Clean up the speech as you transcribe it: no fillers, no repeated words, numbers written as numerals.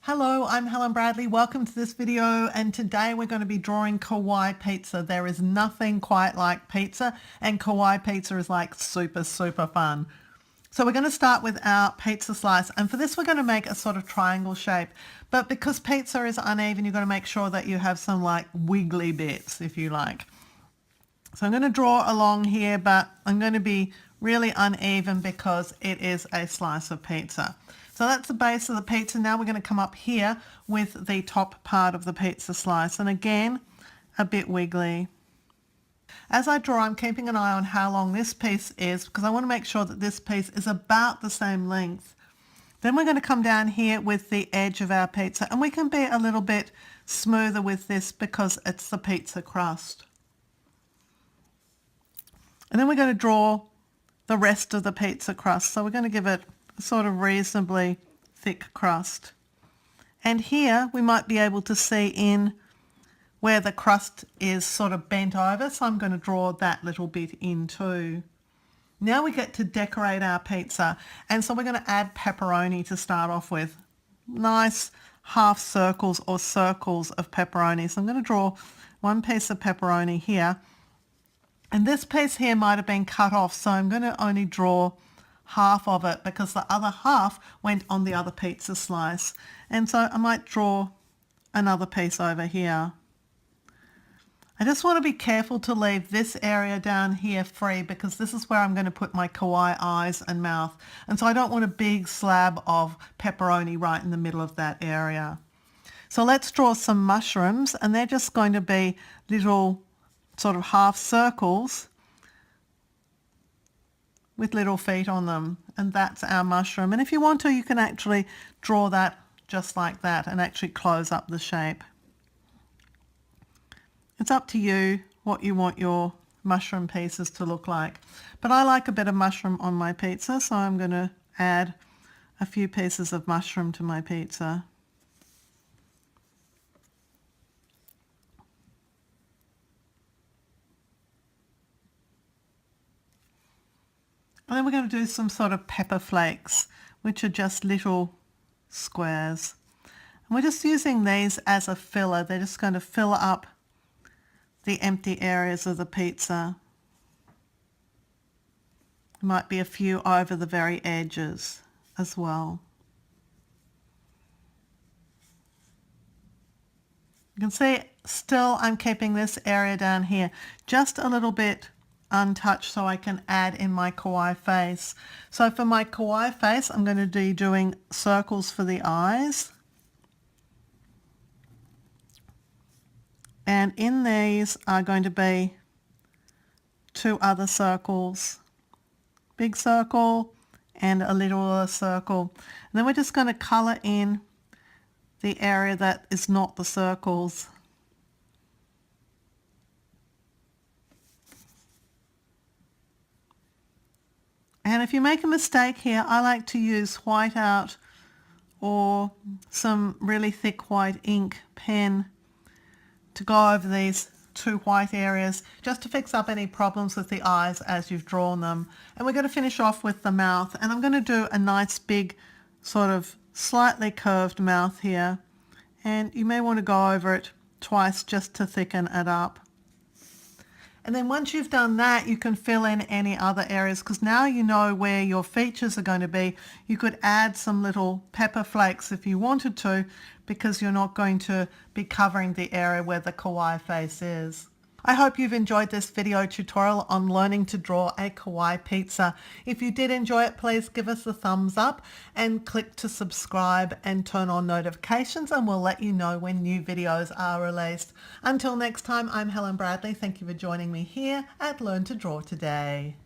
Hello, I'm Helen Bradley. Welcome to this video, and today we're going to be drawing Kawaii Pizza. There is nothing quite like pizza, and Kawaii Pizza is like super fun. So we're going to start with our pizza slice, and for this we're going to make a sort of triangle shape. But because pizza is uneven, you've got to make sure that you have some like wiggly bits, if you like. So I'm going to draw along here, but I'm going to be really uneven because it is a slice of pizza. So that's the base of the pizza. Now we're going to come up here with the top part of the pizza slice. And again, a bit wiggly. As I draw, I'm keeping an eye on how long this piece is because I want to make sure that this piece is about the same length. Then we're going to come down here with the edge of our pizza, and we can be a little bit smoother with this because it's the pizza crust. And then we're going to draw the rest of the pizza crust. So we're going to give it a sort of reasonably thick crust. And here we might be able to see in where the crust is sort of bent over. So I'm going to draw that little bit in too. Now we get to decorate our pizza. And so we're going to add pepperoni to start off with. Nice half circles or circles of pepperoni. So I'm going to draw one piece of pepperoni here. And this piece here might have been cut off, so I'm going to only draw half of it because the other half went on the other pizza slice. And so I might draw another piece over here. I just want to be careful to leave this area down here free because this is where I'm going to put my kawaii eyes and mouth. And so I don't want a big slab of pepperoni right in the middle of that area. So let's draw some mushrooms, and they're just going to be little sort of half circles with little feet on them, and that's our mushroom. And if you want to, you can actually draw that just like that and actually close up the shape. It's up to you what you want your mushroom pieces to look like, but I like a bit of mushroom on my pizza, so I'm going to add a few pieces of mushroom to my pizza. And then we're going to do some sort of pepper flakes, which are just little squares. And we're just using these as a filler. They're just going to fill up the empty areas of the pizza. There might be a few over the very edges as well. You can see still I'm keeping this area down here just a little bit untouched so I can add in my kawaii face. So for my kawaii face, I'm going to be doing circles for the eyes. And in these are going to be two other circles. Big circle and a little circle. And then we're just going to colour in the area that is not the circles. And if you make a mistake here, I like to use whiteout or some really thick white ink pen to go over these two white areas just to fix up any problems with the eyes as you've drawn them. And we're going to finish off with the mouth, and I'm going to do a nice big sort of slightly curved mouth here, and you may want to go over it twice just to thicken it up. And then once you've done that, you can fill in any other areas because now you know where your features are going to be. You could add some little pepper flakes if you wanted to, because you're not going to be covering the area where the kawaii face is. I hope you've enjoyed this video tutorial on learning to draw a kawaii pizza. If you did enjoy it, please give us a thumbs up and click to subscribe and turn on notifications, and we'll let you know when new videos are released. Until next time, I'm Helen Bradley. Thank you for joining me here at Learn to Draw Today.